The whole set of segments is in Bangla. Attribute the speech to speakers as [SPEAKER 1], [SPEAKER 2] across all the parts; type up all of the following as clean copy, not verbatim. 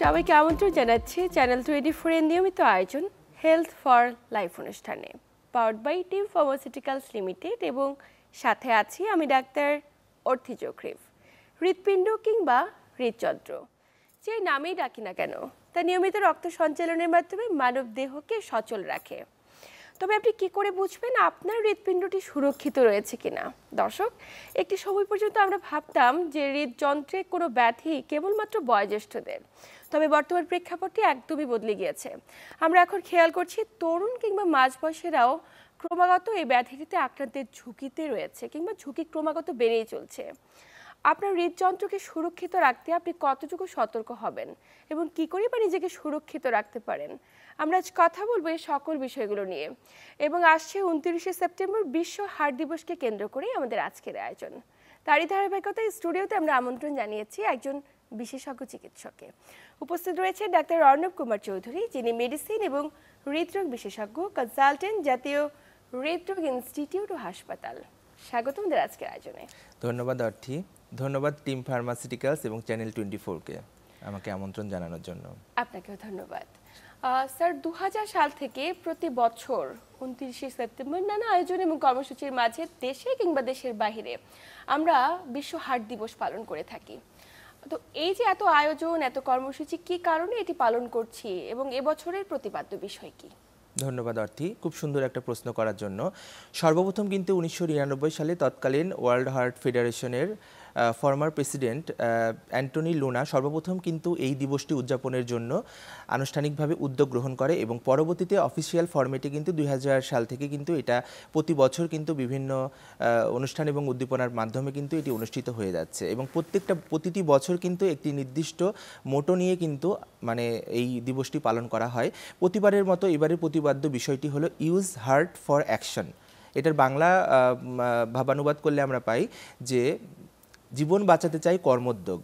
[SPEAKER 1] সবাইকে আমন্ত্রণ জানাচ্ছি চ্যানেল 24 এর নিয়মিত আয়োজন হেলথ ফর লাইফ অনুষ্ঠানে, powered by team pharmaceuticals limited, এবং সাথে আছি আমি ডাক্তার অর্থি জোখরিফ। হৃৎপিণ্ড কিংবা হৃদযন্ত্র যে নামেই ডাকি না কেন, তা নিয়মিত রক্ত সঞ্চালনের মাধ্যমে মানব দেহকে সচল রাখে। তবে আপনি কি করে বুঝবেন আপনার হৃৎপিণ্ডটি সুরক্ষিত রয়েছে কিনা? দর্শক, একটি সময় পর্যন্ত আমরা ভাবতাম যে হৃদযন্ত্রে কোনো ব্যাধি কেবলমাত্র বয়োজ্যেষ্ঠদের, তবে বর্তমান প্রেক্ষাপটটি একদমই বদলে গিয়েছে। আমরা এখন খেয়াল করছি তরুণ কিংবা মাঝবয়সীরাও ক্রমাগত এই ব্যাধিটিতে আক্রান্তের ঝুঁকিতে রয়েছে, কিংবা ঝুঁকি ক্রমাগত বেড়েই চলছে। আপনার হৃদযন্ত্রকে সুরক্ষিত রাখতে আপনি কতটুকু সতর্ক হবেন এবং কি করে বা নিজেকে সুরক্ষিত রাখতে পারেন, আমরা আজ কথা বলবো এই সকল বিষয়গুলো নিয়ে। এবং আসছে 29শে সেপ্টেম্বর বিশ্ব হার্ট দিবসকে কেন্দ্র করেই আমাদের আজকের আয়োজন। তারই ধারাবাহিকতায় স্টুডিওতে আমরা আমন্ত্রণ জানিয়েছি একজন বিশেষজ্ঞ চিকিৎসককে। উপস্থিত রয়েছে ডাক্তার অর্ণব কুমার চৌধুরী, যিনি মেডিসিন এবং হৃদরোগ বিশেষজ্ঞ, কনসালটেন্ট, জাতীয় হৃদরোগ ইনস্টিটিউট ও হাসপাতাল। স্বাগত আমাদের আজকের আয়োজনে।
[SPEAKER 2] ধন্যবাদ অর্থি, ধন্যবাদ টিম ফার্মাসিউটিক্যালস এবং চ্যানেল 24-কে আমাকে আমন্ত্রণ জানানোর জন্য।
[SPEAKER 1] আপনাকেও ধন্যবাদ। স্যার, 2000 সাল থেকে প্রতি বছর 29শে সেপ্টেম্বর নানা আয়োজন এবং কর্মসূচির মাঝে দেশে কিংবা দেশের বাইরে আমরা বিশ্ব হার্ট দিবস পালন করে থাকি। তো এই যে এত আয়োজন, এত কর্মসূচি, কি কারণে এটি পালন করছি এবং এবছরের প্রতিপাদ্য বিষয় কি?
[SPEAKER 2] ধন্যবাদ অর্থি, খুব সুন্দর একটা প্রশ্ন করার জন্য। সর্বপ্রথম কিন্তু 1999 সালে তৎকালীন ওয়ার্ল্ড হার্ট ফেডারেশনের ফর্মার প্রেসিডেন্ট অ্যান্টনি লুনা সর্বপ্রথম কিন্তু এই দিবসটি উদযাপনের জন্য আনুষ্ঠানিকভাবে উদ্যোগ গ্রহণ করে, এবং পরবর্তীতে অফিসিয়াল ফরম্যাটে কিন্তু 2000 সাল থেকে কিন্তু এটা প্রতি বছর কিন্তু বিভিন্ন অনুষ্ঠান এবং উদ্দীপনার মাধ্যমে কিন্তু এটি অনুষ্ঠিত হয়ে যাচ্ছে, এবং প্রতিটি বছর কিন্তু একটি নির্দিষ্ট মোটো নিয়ে কিন্তু মানে এই দিবসটি পালন করা হয়। প্রতিবারের মতো এবারের প্রতিপাদ্য বিষয়টি হলো ইউজ হার্ট ফর অ্যাকশন। এটার বাংলা ভাবানুবাদ করলে আমরা পাই যে জীবন বাঁচাতে চাই কর্মোদ্যোগ।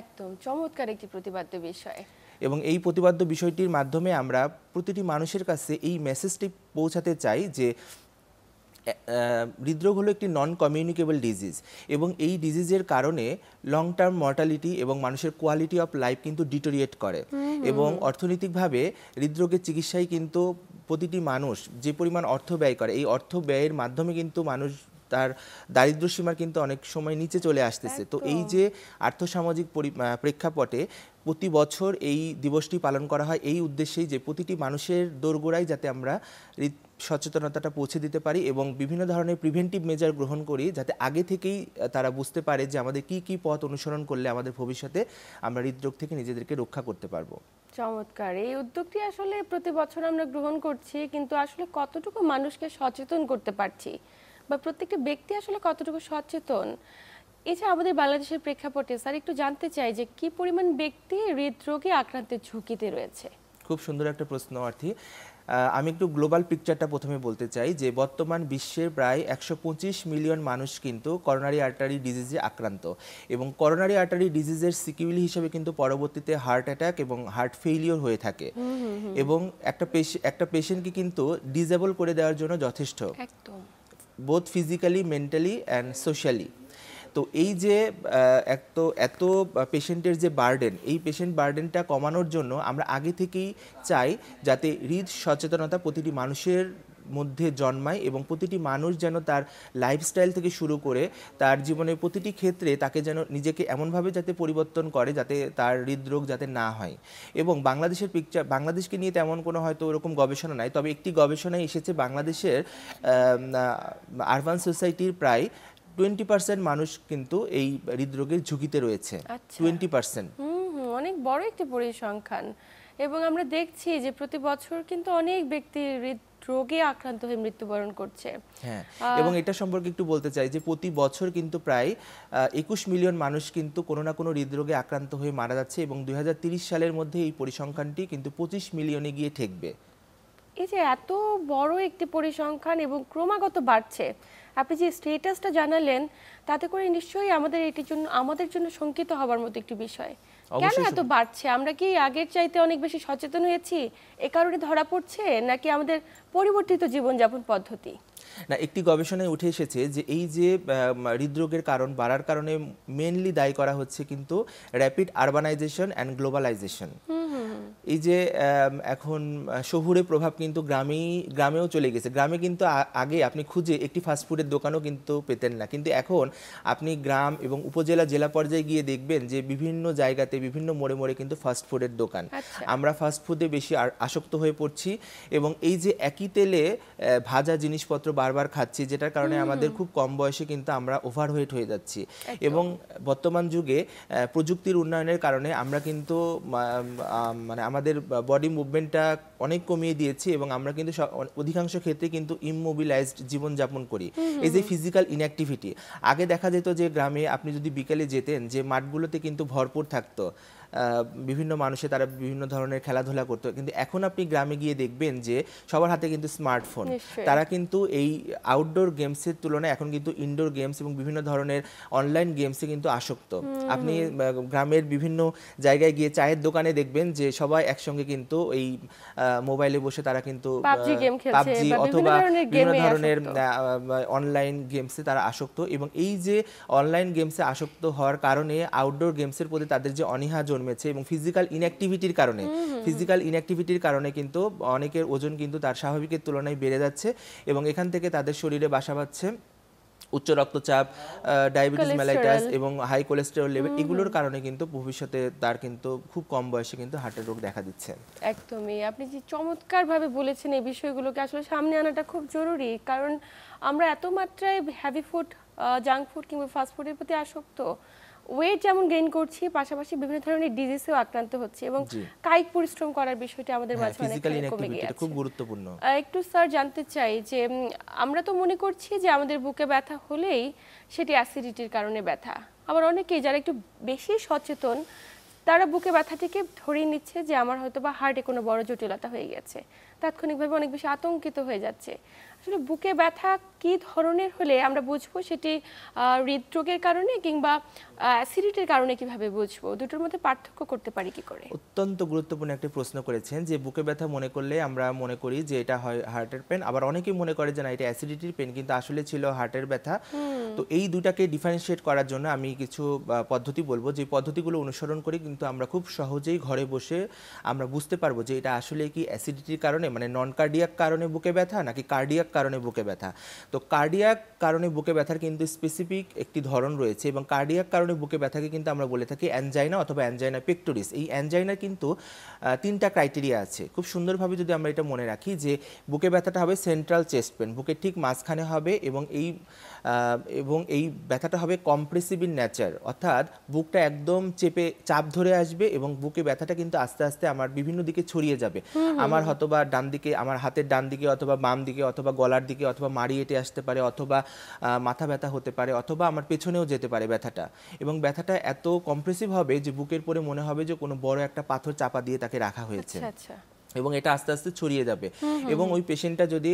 [SPEAKER 1] একদম চমৎকার একটি প্রতিপাদ্য বিষয়।
[SPEAKER 2] এবং এই প্রতিপাদ্য বিষয়টির মাধ্যমে আমরা প্রতিটি মানুষের কাছে এই মেসেজটি পৌঁছাতে চাই যে হৃদরোগ হলো একটি নন কমিউনিকেবল ডিজিজ, এবং এই ডিজিজের কারণে লং টার্ম মর্টালিটি এবং মানুষের কোয়ালিটি অফ লাইফ কিন্তু ডিটোরিয়েট করে, এবং অর্থনৈতিকভাবে হৃদরোগের চিকিৎসায় কিন্তু প্রতিটি মানুষ যে পরিমাণ অর্থ ব্যয় করে, এই অর্থ ব্যয়ের মাধ্যমে কিন্তু মানুষ তার দারিদ্র্য সীমার কিন্তু অনেক সময় নিচে চলে আসতেছে। তো এই যে আর্থসামাজিক প্রেক্ষাপটে প্রতি বছর এই দিবসটি পালন করা হয় এই উদ্দেশ্যেই যে প্রতিটি মানুষের দোরগোড়ায় যাতে আমরা সচেতনতাটা পৌঁছে দিতে পারি এবং বিভিন্ন ধরনের প্রিভেন্টিভ মেজার গ্রহণ করি, যাতে আগে থেকেই তারা বুঝতে পারে যে আমাদের কি কি পথ অনুসরণ করলে আমাদের ভবিষ্যতে আমরা হৃদরোগ থেকে নিজেদেরকে রক্ষা করতে পারবো।
[SPEAKER 1] চমৎকার। এই উদ্যোগটি আসলে প্রতি বছর আমরা গ্রহণ করছি, কিন্তু আসলে কতটুকু মানুষকে সচেতন করতে পারছি বা প্রত্যেকটা ব্যক্তি আসলে কতটুকু সচেতন, এই যে আমাদের বাংলাদেশের প্রেক্ষাপটে স্যার একটু জানতে চাই যে কি পরিমাণ ব্যক্তি হৃদরোগে আক্রান্তের ঝুঁকিতে রয়েছে?
[SPEAKER 2] খুব সুন্দর একটা প্রশ্ন অর্থী। আমি একটু গ্লোবাল পিকচারটা প্রথমে বলতে চাই যে বর্তমান বিশ্বের প্রায় 125 মিলিয়ন মানুষ কিন্তু করোনারি আর্টারি ডিজিজে আক্রান্ত, এবং করোনারি আর্টারি ডিজিজের সিকিউলি হিসেবে কিন্তু পরবর্তীতে হার্ট অ্যাটাক এবং হার্ট ফেইলিওর হয়ে থাকে, এবং একটা পেশেন্টকে কিন্তু ডিসেবল করে দেওয়ার জন্য যথেষ্ট,
[SPEAKER 1] একদম
[SPEAKER 2] both physically, mentally and socially. তো এই যে এত পেশেন্টের যে বার্ডেন, এই পেশেন্ট বার্ডেনটা কমানোর জন্য আমরা আগে থেকেই চাই যাতে হৃদ সচেতনতা প্রতিটি মানুষের মধ্যে জন্মায়, এবং প্রতিটি মানুষ যেন তার লাইফস্টাইল থেকে শুরু করে তার জীবনের প্রতিটি ক্ষেত্রে তাকে যেন নিজেকে এমনভাবে যাতে পরিবর্তন করে যাতে তার হৃদরোগ যাতে না হয়। এবং বাংলাদেশকে নিয়ে তেমন কোনো হয়তো ওরকম গবেষণা নাই, তবে একটি গবেষণায় এসেছে বাংলাদেশের আরবান সোসাইটির প্রায় 20% মানুষ কিন্তু এই হৃদরোগের ঝুঁকিতে রয়েছে। 20%
[SPEAKER 1] অনেক বড় একটি পরিসংখ্যান, এবং আমরা দেখছি যে প্রতি বছর কিন্তু অনেক ব্যক্তি হৃদরোগে আক্রান্ত হয়ে মৃত্যুবরণ করছে।
[SPEAKER 2] হ্যাঁ, এবং এটা সম্পর্কে একটু বলতে চাই যে প্রতি বছর কিন্তু প্রায় 21 মিলিয়ন মানুষ কিন্তু কোনো না কোনো হৃদরোগে আক্রান্ত হয়ে মারা যাচ্ছে, এবং 2030 সালের মধ্যে এই পরিসংখ্যানটি কিন্তু 25 মিলিয়নে গিয়ে ঠেকবে।
[SPEAKER 1] এই যে এত বড় একটি পরিসংখ্যান এবং ক্রমাগত বাড়ছে, আপনি যে স্ট্যাটাসটা জানালেন তাতে করে নিশ্চয়ই আমাদের জন্য শঙ্কিত হবার মতো একটি বিষয়। কেন এত বাড়ছে? আমরা কি আগের চাইতে অনেক বেশি সচেতন হয়েছি এ কারণে ধরা পড়ছে, নাকি আমাদের পরিবর্তিত জীবনযাপন পদ্ধতি?
[SPEAKER 2] না, একটি গবেষণায় উঠে এসেছে যে এই যে হৃদরোগের কারণ বাড়ার কারণে মেইনলি দায়ী করা হচ্ছে কিন্তু র্যাপিড আরবানাইজেশন অ্যান্ড গ্লোবালাইজেশন। এই যে এখন শহুরে প্রভাব কিন্তু গ্রামেও চলে গেছে। গ্রামে কিন্তু আগে আপনি খুঁজে একটি ফাস্টফুডের দোকানও কিন্তু পেতেন না, কিন্তু এখন আপনি গ্রাম এবং উপজেলা জেলা পর্যায়ে গিয়ে দেখবেন যে বিভিন্ন জায়গাতে বিভিন্ন মোড়ে মোড়ে কিন্তু ফাস্টফুডের দোকান।
[SPEAKER 1] আচ্ছা।
[SPEAKER 2] আমরা ফাস্টফুডে বেশি আসক্ত হয়ে পড়ছি এবং এই যে একই তেলে ভাজা জিনিসপত্র বারবার খাচ্ছি, যেটার কারণে আমাদের খুব কম বয়সে কিন্তু আমরা ওভারওয়েট হয়ে যাচ্ছি। এবং বর্তমান যুগে প্রযুক্তির উন্নয়নের কারণে আমরা কিন্তু মানে আমাদের বডি মুভমেন্টটা অনেক কমিয়ে দিয়েছি এবং আমরা কিন্তু অধিকাংশ ক্ষেত্রে কিন্তু ইমমোবিলাইজড জীবনযাপন করি। এই যে ফিজিক্যাল ইনঅ্যাক্টিভিটি, আগে দেখা যেত যে গ্রামে আপনি যদি বিকেলে যেতেন যে মাঠগুলোতে কিন্তু ভরপুর থাকতো, বিভিন্ন মানুষে তারা বিভিন্ন ধরনের খেলাধুলা করতো, কিন্তু এখন আপনি গ্রামে গিয়ে দেখবেন যে সবার হাতে কিন্তু স্মার্টফোন। তারা কিন্তু এই আউটডোর গেমসের তুলনায় এখন কিন্তু ইনডোর গেমস এবং বিভিন্ন ধরনের অনলাইন গেমসে কিন্তু আসক্ত। আপনি গ্রামের বিভিন্ন জায়গায় গিয়ে চায়ের দোকানে দেখবেন যে সবাই একসঙ্গে কিন্তু এই মোবাইলে বসে তারা কিন্তু পাবজি অথবা বিভিন্ন ধরনের অনলাইন গেমসে তারা আসক্ত। এবং এই যে অনলাইন গেমসে আসক্ত হওয়ার কারণে আউটডোর গেমসের প্রতি তাদের যে অনীহা জন্মেছে এবং ফিজিক্যাল ইনঅ্যাক্টিভিটির কারণে কিন্তু অনেকের ওজন কিন্তু তার স্বাভাবিকের তুলনায় বেড়ে যাচ্ছে এবং এখান থেকে তাদের শরীরে বাসা বাঁধছে উচ্চ রক্তচাপ, ডায়াবেটিস মেলাইটাস এবং হাই কোলেস্টেরল লেভেল। এগুলোর কারণে কিন্তু ভবিষ্যতে তার কিন্তু খুব কম বয়সে কিন্তু হার্টের রোগ দেখা দিচ্ছে।
[SPEAKER 1] একদমই, আপনি যে চমৎকারভাবে বলেছেন এই বিষয়গুলোকে আসলে সামনে আনাটা খুব জরুরি, কারণ আমরা এত মাত্রায় হেভি ফুড, জাঙ্ক ফুড কিংবা ফাস্ট ফুডের প্রতি আসক্ত, ওয়েট যেমন গেইন করছি, পাশাপাশি বিভিন্ন ধরনের ডিজিজেও আক্রান্ত হচ্ছে এবং কায়িক পরিশ্রম করার বিষয়টা আমাদের মাঝে অনেক কমে গিয়েছে।
[SPEAKER 2] খুব গুরুত্বপূর্ণ।
[SPEAKER 1] একটু স্যার জানতে চাই যে আমরা তো মনে করছি যে আমাদের বুকে ব্যথা হলেই সেটি অ্যাসিডিটির কারণে ব্যথা, আবার অনেকেই যারা একটু বেশি সচেতন তারা বুকে ব্যথাটিকে ধরিয়ে নিচ্ছে যে আমার হয়তো বা হার্টে কোনো বড় জটিলতা হয়ে গেছে, তাৎক্ষণিকভাবে অনেক বেশি আতঙ্কিত হয়ে যাচ্ছে। আসলে বুকে ব্যথা কি ধরনের হলে আমরা বুঝবো সেটি হৃদরোগের কারণে কিংবা অ্যাসিডিটির কারণে কিভাবে বুঝবো, দুটোর মধ্যে পার্থক্য করতে পারি কি করে?
[SPEAKER 2] অত্যন্ত গুরুত্বপূর্ণ একটা প্রশ্ন করেছেন যে বুকে ব্যথা মনে করলে আমরা মনে করি যে এটা হয় হার্টের পেন, আবার অনেকেই মনে করে যে না এটা অ্যাসিডিটির পেন, কিন্তু আসলে ছিল হার্টের ব্যথা। তো এই দুটাকে ডিফারেন্সিয়েট করার জন্য আমি কিছু পদ্ধতি বলবো, যে পদ্ধতিগুলো অনুসরণ করি কিন্তু আমরা খুব সহজেই ঘরে বসে আমরা বুঝতে পারবো যে এটা আসলে কি অ্যাসিডিটির কারণে, মানে নন কার্ডিয়াক কারণে বুকে ব্যথা নাকি কার্ডিয়াক কারণে বুকে ব্যথা। তো কার্ডিয়াক কারণে বুকে ব্যথার কিন্তু স্পেসিফিক একটি ধরন রয়েছে এবং কার্ডিয়াক কারণে বুকে ব্যথাকে কিন্তু আমরা বলে থাকি অ্যানজাইনা অথবা অ্যানজাইনা পেক্টোরিস। এই অ্যানজাইনার কিন্তু তিনটা ক্রাইটেরিয়া আছে। খুব সুন্দরভাবে যদি আমরা এটা মনে রাখি যে বুকে ব্যথাটা হবে সেন্ট্রাল চেস্ট পেন, বুকের ঠিক মাঝখানে হবে এবং এই ব্যথাটা হবে কম্প্রেসিভ ইন নেচার, অর্থাৎ বুকটা একদম চেপে চাপ ধরে আসবে এবং বুকে ব্যথাটা কিন্তু আস্তে আস্তে আমার বিভিন্ন দিকে ছড়িয়ে যাবে। আমার হয়তোবা ডান দিকে, আমার হাতের ডান দিকে অথবা বাম দিকে অথবা গলার দিকে অথবা মাড়ি এঁটে আসতে পারে অথবা মাথা ব্যথা হতে পারে অথবা আমার পেছনেও যেতে পারে ব্যথাটা। এবং ব্যথাটা এত কম্প্রেসিভ হবে যে বুকের পরে মনে হবে যে কোনো বড় একটা পাথর চাপা দিয়ে তাকে রাখা হয়েছে এবং এটা আস্তে আস্তে ছড়িয়ে যাবে। এবং ওই পেশেন্টটা যদি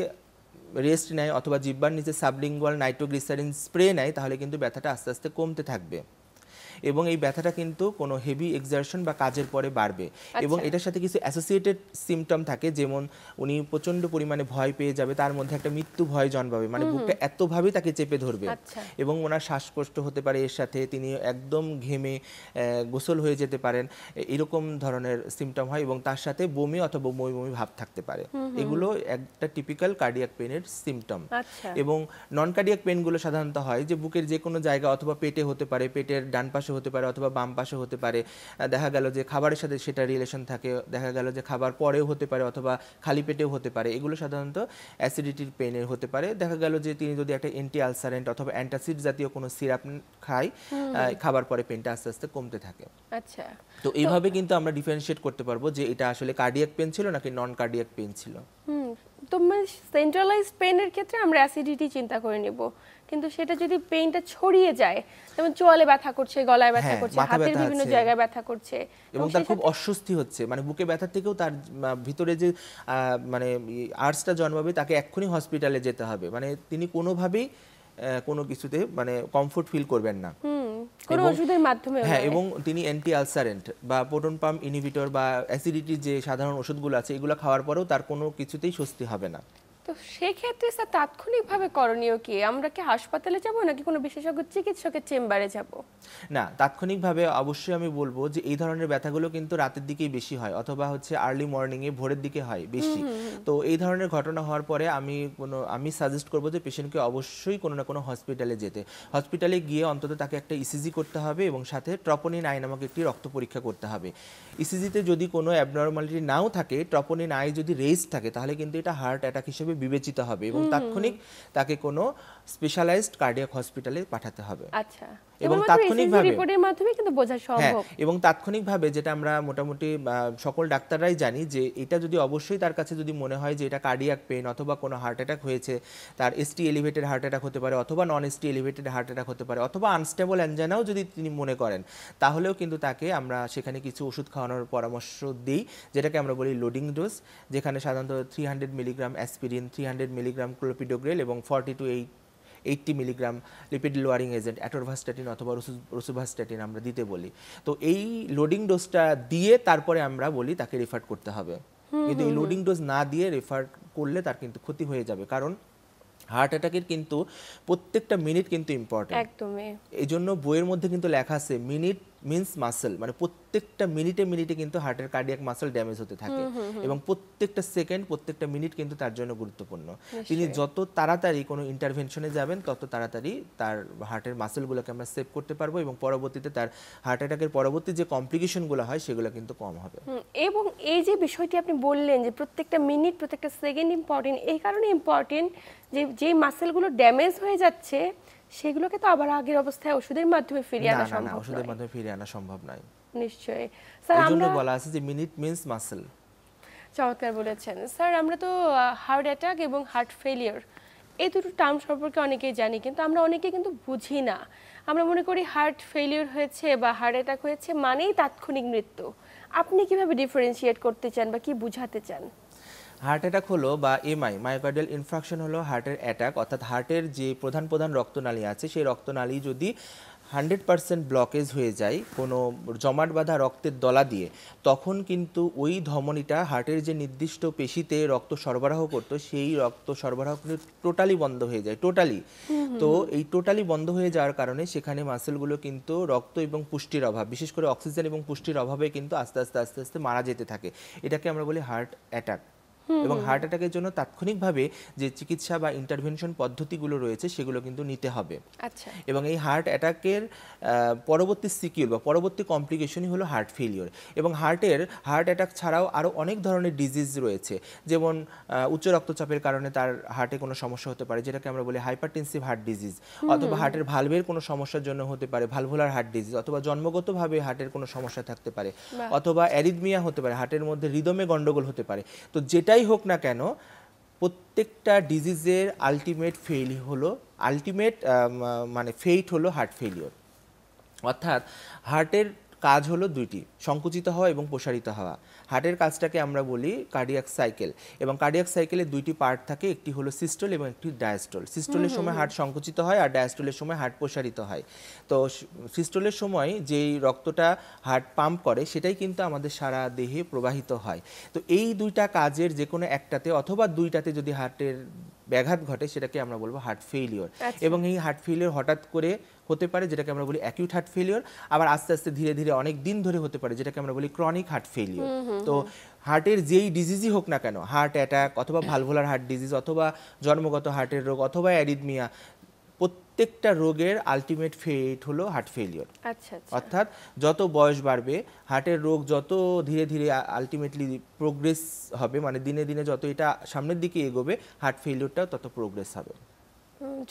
[SPEAKER 2] রেস্ট নেয় অথবা জিহ্বার নিচে সাবলিঙ্গুয়াল নাইট্রোগ্লিসারিন স্প্রে নেয় তাহলে কিন্তু ব্যথাটা আস্তে আস্তে কমতে থাকবে এবং এই ব্যথাটা কিন্তু কোনো হেভি এক্সারশন বা কাজের পরে বাড়বে। এবং এটার সাথে কিছু অ্যাসোসিয়েটেড সিমটম থাকে, যেমন উনি প্রচণ্ড পরিমাণে ভয় পেয়ে যাবে, তার মধ্যে একটা মৃত্যু ভয় জন্মাবে, মানে বুকটা এতভাবেই তাকে চেপে ধরবে এবং ওনার শ্বাসকষ্ট হতে পারে, এর সাথে তিনি একদম ঘেমে গোসল হয়ে যেতে পারেন, এরকম ধরনের সিমটম হয় এবং তার সাথে বমি অথবা বমি বমি ভাব থাকতে পারে। এগুলো একটা টিপিক্যাল কার্ডিয়াক পেনের সিমটম। এবং নন কার্ডিয়াক পেনগুলো সাধারণত হয় যে বুকের যে কোনো জায়গা অথবা পেটে হতে পারে, পেটের ডান পাশে হতে পারে অথবা বাম পাশে হতে পারে, দেখা গেল যে খাবারের সাথে সেটা রিলেশন থাকে, দেখা গেল যে খাবার পরেও হতে পারে অথবা খালি পেটেও হতে পারে। এগুলো সাধারণত অ্যাসিডিটির পেনের হতে পারে। দেখা গেল যে তিনি যদি একটা অ্যান্টি আলসারেন্ট অথবা অ্যান্টাসিড জাতীয় কোনো সিরাপ খায়, খাবার পরে পেনটা আস্তে আস্তে কমতে থাকে।
[SPEAKER 1] আচ্ছা,
[SPEAKER 2] তো এইভাবে কিন্তু আমরা ডিফারেন্সিয়েট করতে পারবো যে এটা আসলে কার্ডিয়াক পেন ছিল নাকি নন কার্ডিয়াক পেন ছিল।
[SPEAKER 1] তো সেন্ট্রালাইজড পেনের ক্ষেত্রে আমরা অ্যাসিডিটি চিন্তা করে নেব, কিন্তু সেটা যদি পেইনটা ছড়িয়ে যায়, যেমন চোয়ালে ব্যথা করছে, গলায় ব্যথা করছে, হাতের বিভিন্ন জায়গায় ব্যথা করছে
[SPEAKER 2] এবং তার খুব অস্বস্তি হচ্ছে, মানে বুকে ব্যথার থেকেও তার ভিতরে যে মানে আর্টসটা জন্মাবে তাকে এক্ষুনি হসপিটালে যেতে হবে, মানে তিনি কোনোভাবেই কোনো কিছুতে মানে কমফোর্ট ফিল করবেন না
[SPEAKER 1] কোনো ওষুধের মাধ্যমে।
[SPEAKER 2] হ্যাঁ, এবং তিনি অ্যান্টি আলসারেন্ট বা প্রোটন পাম্প ইনহিবিটর বা অ্যাসিডিটির যে সাধারণ ওষুধগুলো আছে এগুলো খাওয়ার পরেও তার কোনো কিছুতেই স্বস্তি হবে না।
[SPEAKER 1] তো সেক্ষেত্রে স্যার তাৎক্ষণিকভাবে করণীয় কি? আমরা কি হাসপাতালে যাব নাকি কোনো বিশেষজ্ঞ চিকিৎসকের চেম্বারে যাব?
[SPEAKER 2] না, তাৎক্ষণিকভাবে অবশ্যই আমি বলবো যে এই ধরনের ব্যথাগুলো কিন্তু রাতের দিকেই বেশি হয়, অথবা হচ্ছে আর্লি মর্নিংয়ে ভোরের দিকে হয় বেশি। তো এই ধরনের ঘটনা হওয়ার পরে আমি সাজেস্ট করবো যে পেশেন্টকে অবশ্যই কোনো না কোনো হসপিটালে যেতে। হসপিটালে গিয়ে অন্তত তাকে একটা ইসিজি করতে হবে এবং সাথে ট্রপোনিন আই নামক একটি রক্ত পরীক্ষা করতে হবে। ইসিজিতে যদি কোনো অ্যাবনর্মালিটি নাও থাকে, ট্রপোনিন আই যদি রেজ থাকে, তাহলে কিন্তু এটা হার্ট অ্যাটাক হিসেবে বিবেচিত হবে এবং তাৎক্ষণিক তাকে কোনো স্পেশালাইজড কার্ডিয়াক হসপিটালে পাঠাতে হবে।
[SPEAKER 1] আচ্ছা,
[SPEAKER 2] এবং
[SPEAKER 1] কেবলমাত্র
[SPEAKER 2] তাৎক্ষণিকভাবে
[SPEAKER 1] ECG রিপোর্টের মাধ্যমে কিন্তু বোঝা
[SPEAKER 2] হ্যাঁ,
[SPEAKER 1] সম্ভব।
[SPEAKER 2] এবং তাৎক্ষণিকভাবে যেটা আমরা মোটামুটি সকল ডাক্তাররাই জানি যে এটা যদি অবশ্যই তার কাছে যদি মনে হয় যে এটা কার্ডিয়াক পেইন অথবা কোনো হার্ট অ্যাটাক হয়েছে, তার এসটি এলিভেটেড হার্ট অ্যাটাক হতে পারে অথবা non ST elevated heart attack হতে পারে অথবা আনস্টেবল অ্যানজাইনাও যদি তিনি মনে করেন, তাহলেও কিন্তু তাকে আমরা সেখানে কিছু ওষুধ খাওয়ানোর পরামর্শ দিই, যেটাকে আমরা বলি লোডিং ডোজ, যেখানে সাধারণত 300 মিলিগ্রাম অ্যাসপিরিন, 300 মিলিগ্রাম ক্লোপিডোগ্রেল এবং 40 to 80 milligram lipid lowering agent atorvastatin অথবা রোসুভাস্ট্যাটিন আমরা দিতে বলি। তো এই লোডিং ডোজটা দিয়ে তারপরে আমরা বলি তাকে রেফার করতে হবে। কিন্তু এই লোডিং ডোজ না দিয়ে রেফার করলে তার কিন্তু ক্ষতি হয়ে যাবে, কারণ হার্ট অ্যাটাকের কিন্তু প্রত্যেকটা মিনিট কিন্তু ইম্পর্টেন্ট।
[SPEAKER 1] একদমই।
[SPEAKER 2] এই জন্য বইয়ের মধ্যে কিন্তু লেখা আছে মিনিট মিন্স মাসেল, মানে প্রত্যেকটা মিনিটে মিনিটে কিন্তু হার্টের কার্ডিয়াক মাসেল ড্যামেজ হতে থাকে এবং প্রত্যেকটা সেকেন্ড প্রত্যেকটা মিনিট কিন্তু তার জন্য গুরুত্বপূর্ণ। তিনি যত তাড়াতাড়ি কোনো ইন্টারভেনশনে যাবেন তত তাড়াতাড়ি তার হার্টের মাসেলগুলোকে আমরা সেভ করতে পারবো এবং পরবর্তীতে তার হার্ট অ্যাটাকের পরবর্তী যে কমপ্লিকেশনগুলো হয় সেগুলো কিন্তু কম হবে।
[SPEAKER 1] এবং এই যে বিষয়টি আপনি বললেন যে প্রত্যেকটা মিনিট প্রত্যেকটা সেকেন্ড ইম্পর্টেন্ট, এই কারণে ইম্পর্টেন্ট যে যেই মাসেলগুলো ড্যামেজ হয়ে যাচ্ছে সেগুলোকে তো আবার আগের অবস্থায় ওষুধের মাধ্যমে ফিরিয়ে আনা সম্ভব নয়।
[SPEAKER 2] ওষুধের মাধ্যমে ফিরিয়ে আনা সম্ভব নয়।
[SPEAKER 1] নিশ্চয়ই স্যার,
[SPEAKER 2] এই জন্য
[SPEAKER 1] আমরা
[SPEAKER 2] বলা আছে যে মিনিট মিন্স মাসেল।
[SPEAKER 1] চমৎকার বলেছেন স্যার। আমরা তো হার্ট অ্যাটাক এবং হার্ট ফেলিওর এই দুটো টার্ম সম্পর্কে অনেকেই জানি, কিন্তু আমরা অনেকেই কিন্তু বুঝি না। আমরা মনে করি হার্ট ফেলিওর হয়েছে বা হার্ট অ্যাটাক হয়েছে মানেই তাৎক্ষণিক মৃত্যু। আপনি কিভাবে ডিফারেন্সিয়েট করতে চান বা কি বুঝাতে চান?
[SPEAKER 2] হার্ট অ্যাটাক হলো বা এমআই মায়োকার্ডিয়াল ইনফ্রাকশন হলো হার্টের অ্যাটাক, অর্থাৎ হার্টের যে প্রধান প্রধান রক্তনালী আছে সেই রক্তনালী যদি 100% ব্লকেজ হয়ে যায় কোনো জমাট বাঁধা রক্তের দলা দিয়ে, তখন কিন্তু ওই ধমনীটা হার্টের যে নির্দিষ্ট পেশিতে রক্ত সরবরাহ করতো সেই রক্ত সরবরাহ কিন্তু টোটালি বন্ধ হয়ে যায়, টোটালি। তো এই টোটালি বন্ধ হয়ে যাওয়ার কারণে সেখানে মাসেলগুলো কিন্তু রক্ত এবং পুষ্টির অভাব, বিশেষ করে অক্সিজেন এবং পুষ্টির অভাবে কিন্তু আস্তে আস্তে আস্তে আস্তে মারা যেতে থাকে। এটাকে আমরা বলি হার্ট অ্যাটাক। এবং হার্ট অ্যাটাকের জন্য তাৎক্ষণিকভাবে যে চিকিৎসা বা ইন্টারভেনশন পদ্ধতিগুলো রয়েছে সেগুলো কিন্তু নিতে হবে।
[SPEAKER 1] আচ্ছা,
[SPEAKER 2] এবং এই হার্ট অ্যাটাকের পরবর্তী সিকিউর বা পরবর্তী কমপ্লিকেশনই হলো হার্ট ফেলিওর। এবং হার্ট অ্যাটাক ছাড়াও আরও অনেক ধরনের ডিজিজ রয়েছে, যেমন উচ্চ রক্তচাপের কারণে তার হার্টে কোনো সমস্যা হতে পারে, যেটাকে আমরা বলি হাইপারটেনসিভ হার্ট ডিজিজ, অথবা হার্টের ভালভের কোনো সমস্যার জন্য হতে পারে ভালভুলার হার্ট ডিজিজ, অথবা জন্মগতভাবে হার্টের কোনো সমস্যা থাকতে পারে, অথবা অ্যারিথমিয়া হতে পারে, হার্টের মধ্যে হৃদমে গন্ডগোল হতে পারে। তো যেটাই হোক না কেন, প্রত্যেকটা ডিজিজের আলটিমেট ফেট হলো হার্ট ফেলিওর। অর্থাৎ হার্টের কাজ হলো দুইটি, সংকুচিত হওয়া এবং প্রসারিত হওয়া। হার্টের কাজটাকে আমরা বলি কার্ডিয়াক সাইকেল, এবং কার্ডিয়াক সাইকেলের দুইটি পার্ট থাকে, একটি হলো সিস্টোল এবং একটি ডায়াস্টোল। সিস্টোলের সময় হার্ট সংকুচিত হয় আর ডায়াস্টোলের সময় হার্ট প্রসারিত হয়। তো সিস্টোলের সময় যেই রক্তটা হার্ট পাম্প করে সেটাই কিন্তু আমাদের সারা দেহে প্রবাহিত হয়। তো এই দুইটা কাজের যে কোনো একটাতে অথবা দুইটাতে যদি হার্টের ব্যাঘাত ঘটে সেটাকে আমরা বলবো হার্ট ফেলিওর। এবং এই হার্ট ফেলিওর হঠাৎ করে হতে পারে, যেটাকে আমরা বলি অ্যাকিউট হার্ট ফেলিওর, আবার আস্তে আস্তে ধীরে ধীরে অনেক দিন ধরে হতে পারে, যেটাকে আমরা বলি ক্রনিক হার্ট ফেলিওর। তো হার্টের যেই ডিজিজই হোক না কেন, হার্ট অ্যাটাক অথবা ভালভুলার হার্ট ডিজিজ অথবা জন্মগত হার্টের রোগ অথবা অ্যারিথমিয়া, প্রত্যেকটা রোগের আলটিমেট ফেট হলো হার্ট ফেলিওর।
[SPEAKER 1] আচ্ছা,
[SPEAKER 2] অর্থাৎ যত বয়স বাড়বে হার্টের রোগ যত ধীরে ধীরে আলটিমেটলি প্রোগ্রেস হবে, মানে দিনে দিনে যত এটা সামনের দিকে এগোবে হার্ট ফেলিওরটাও তত প্রোগ্রেস হবে।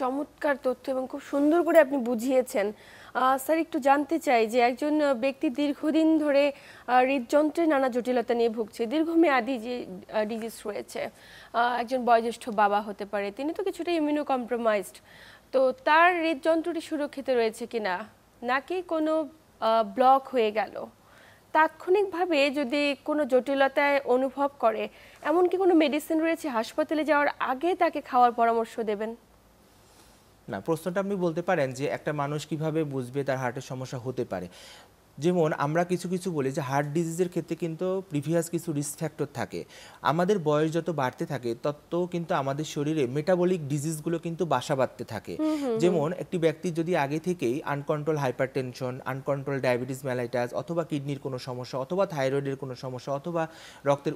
[SPEAKER 1] চমৎকার তথ্য এবং খুব সুন্দর করে আপনি বুঝিয়েছেন। স্যার, একটু জানতে চাই যে একজন ব্যক্তি দীর্ঘদিন ধরে হৃদযন্ত্রের নানা জটিলতা নিয়ে ভুগছে, দীর্ঘমেয়াদী যে ডিজিজ রয়েছে, একজন বয়োজ্যেষ্ঠ বাবা হতে পারে, তিনি তো কিছুটা ইমিউনো কম্প্রোমাইজড, তো তার হৃদযন্ত্রটি সুরক্ষিত রয়েছে কিনা, নাকি কোনো ব্লক হয়ে গেল, তাৎক্ষণিকভাবে যদি কোনো জটিলতায় অনুভব করে এমন কি কোনো মেডিসিন রয়েছে হাসপাতালে যাওয়ার আগে তাকে খাওয়ার পরামর্শ দেবেন?
[SPEAKER 2] না, প্রশ্নটা আপনি বলতে পারেন যে একটা মানুষ কিভাবে বুঝবে তার হার্টের সমস্যা হতে পারে। যেমন আমরা কিছু কিছু বলি যে হার্ট ডিজিজের ক্ষেত্রে কিন্তু প্রিভিয়াস কিছু রিস্ক ফ্যাক্টর থাকে। আমাদের বয়স যত বাড়তে থাকে তত কিন্তু আমাদের শরীরে মেটাবলিক ডিজিজগুলো কিন্তু বাসা বাঁধতে থাকে। যেমন একটি ব্যক্তি যদি আগে থেকেই uncontrolled hypertension, uncontrol diabetes mellitus, অথবা কিডনির কোনো সমস্যা, অথবা থাইরয়েডের কোনো সমস্যা, অথবা রক্তের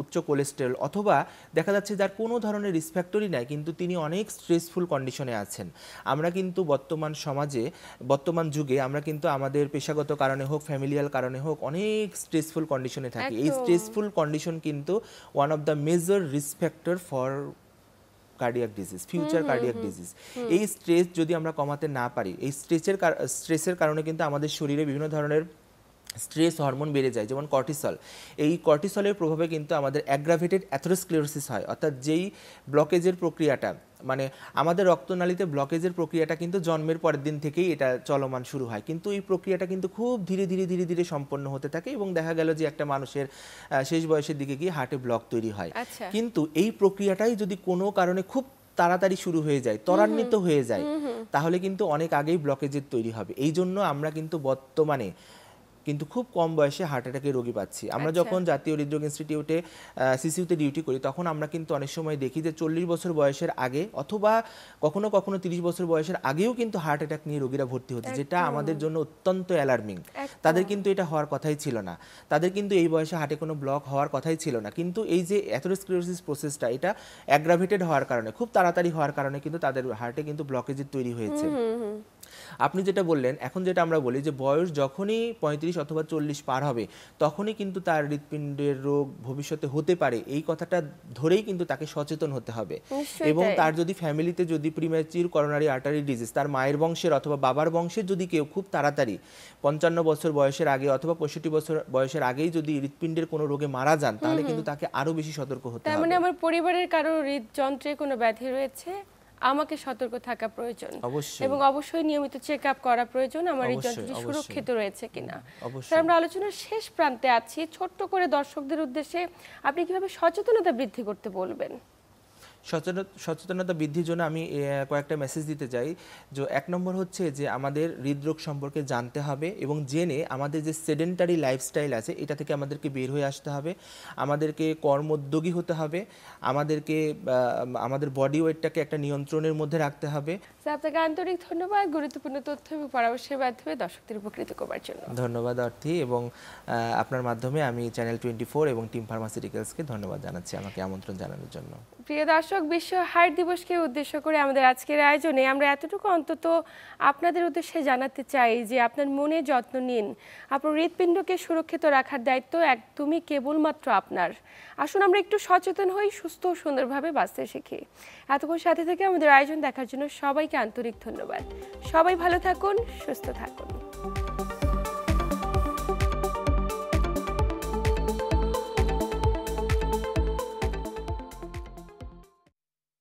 [SPEAKER 2] উচ্চ কোলেস্টেরল, অথবা দেখা যাচ্ছে যার কোনো ধরনের রিস্ক ফ্যাক্টরই নাই কিন্তু তিনি অনেক স্ট্রেসফুল কন্ডিশনে আছেন। আমরা কিন্তু বর্তমান সমাজে, বর্তমান যুগে আমরা কিন্তু আমাদের পেশাগত কারণে হোক, ফ্যামিলিয়াল কারণে হোক, অনেক স্ট্রেসফুল কন্ডিশনে থাকি। এই স্ট্রেসফুল কন্ডিশন কিন্তু one of the major risk factor for cardiac disease, future cardiac disease. এই স্ট্রেস যদি আমরা কমাতে না পারি, এই স্ট্রেসের কারণে কিন্তু আমাদের শরীরে বিভিন্ন ধরনের স্ট্রেস হরমোন বেড়ে যায়, যেমন কর্টিসল। এই কর্টিসলের প্রভাবে কিন্তু আমাদের অ্যাগ্রাভেটেড অ্যাথেরোস্ক্লেরোসিস হয়, অর্থাৎ যেই ব্লকেজের প্রক্রিয়াটা, মানে আমাদের রক্তনালীতে ব্লকেজের প্রক্রিয়াটা কিন্তু জন্মের পরের দিন থেকেই এটা চলমান শুরু হয়, কিন্তু এই প্রক্রিয়াটা কিন্তু খুব ধীরে ধীরে ধীরে ধীরে সম্পন্ন হতে থাকে এবং দেখা গেল যে একটা মানুষের শেষ বয়সের দিকে গিয়ে হার্টে ব্লক তৈরি হয়। কিন্তু এই প্রক্রিয়াটাই যদি কোনো কারণে খুব তাড়াতাড়ি শুরু হয়ে যায়, ত্বরান্বিত হয়ে যায়, তাহলে কিন্তু অনেক আগেই ব্লকেজের তৈরি হবে। এই জন্য আমরা কিন্তু বর্তমানে কিন্তু খুব কম বয়সে হার্ট অ্যাটাকের রোগী পাচ্ছি। আমরা যখন জাতীয় হৃদরোগ ইনস্টিটিউটে সিসিউতে ডিউটি করি তখন আমরা কিন্তু অনেক সময় দেখি যে 40 বছর বয়সের আগে, অথবা কখনো কখনো 30 বছর বয়সের আগেও কিন্তু হার্ট অ্যাটাক নিয়ে রোগীরা ভর্তি হচ্ছে, যেটা আমাদের জন্য অত্যন্ত অ্যালার্মিং। তাদের কিন্তু এটা হওয়ার কথাই ছিল না, তাদের কিন্তু এই বয়সে হার্টে কোনো ব্লক হওয়ার কথাই ছিল না, কিন্তু এই যে অ্যাথেরোস্ক্লেরোসিস প্রসেসটা, এটা অ্যাগ্রাভেটেড হওয়ার কারণে, খুব তাড়াতাড়ি হওয়ার কারণে কিন্তু তাদের হার্টে কিন্তু ব্লকেজের তৈরি হয়েছে। আপনি যেটা বললেন, এখন যেটা আমরা বলি যে বয়স যখনই 35 অথবা 40 পার হবে তখনই কিন্তু তার হৃৎপিণ্ডের রোগ ভবিষ্যতে হতে পারে, এই কথাটা ধরেই কিন্তু তাকে সচেতন হতে হবে। এবং তার যদি ফ্যামিলিতে যদি প্রিম্যাচিউর করোনারি আর্টারি ডিজিজ, তার মায়ের বংশের অথবা বাবার বংশের যদি কেউ খুব তাড়াতাড়ি 55 বছর বয়সের আগে অথবা 65 বছর বয়সের আগেই যদি হৃৎপিণ্ডের কোনো রোগে মারা যান, তাহলে কিন্তু তাকে আরো বেশি সতর্ক হতে হবে।
[SPEAKER 1] তার মানে আমার পরিবারের কারো হৃদযন্ত্রে কোনো ব্যাধি রয়েছে, আমাকে সতর্ক থাকা প্রয়োজন, এবং অবশ্যই নিয়মিত চেক আপ করা প্রয়োজন আমার হৃদযন্ত্রটি সুরক্ষিত রয়েছে কিনা। আমরা আলোচনার শেষ প্রান্তে আছি, ছোট্ট করে দর্শকদের উদ্দেশ্যে আপনি কিভাবে সচেতনতা বৃদ্ধি করতে বলবেন?
[SPEAKER 2] সচেতনতা বৃদ্ধির জন্য আমি কয়েকটা মেসেজ দিতে চাই। যে 1 নম্বর হচ্ছে যে আমাদের হৃদরোগ সম্পর্কে জানতে হবে এবং জেনে আমাদের যে সেডেন্টারি লাইফস্টাইল আছে এটা থেকে আমাদেরকে বের হয়ে আসতে হবে, আমাদেরকে কর্মোদ্যোগী হতে হবে, আমাদেরকে আমাদের বডি ওয়েটটাকে একটা নিয়ন্ত্রণের মধ্যে রাখতে হবে।
[SPEAKER 1] আপনাকে আন্তরিক ধন্যবাদ গুরুত্বপূর্ণ তথ্য এবং পরামর্শের মাধ্যমে দর্শকদের উপকৃত করার জন্য।
[SPEAKER 2] ধন্যবাদ অর্থী, এবং আপনার মাধ্যমে আমি চ্যানেল 24 এবং টিম ফার্মাসিউটিক্যালসকে ধন্যবাদ জানাচ্ছি আমাকে আমন্ত্রণ জানানোর জন্য।
[SPEAKER 1] প্রিয় দর্শক, বিশ্ব হার্ট দিবসকে উদ্দেশ্য করে আমাদের আজকের আয়োজনে আমরা এতটুকু অন্তত আপনাদের উদ্দেশ্যে জানাতে চাই যে আপনার মনে যত্ন নিন, আপনার হৃৎপিণ্ডকে সুরক্ষিত রাখার দায়িত্ব একদমই কেবলমাত্র আপনার। আসুন আমরা একটু সচেতন হই, সুস্থ ও সুন্দরভাবে বাঁচতে শিখি। এতক্ষণ সাথে থেকে আমাদের আয়োজন দেখার জন্য সবাইকে আন্তরিক ধন্যবাদ। সবাই ভালো থাকুন, সুস্থ থাকুন।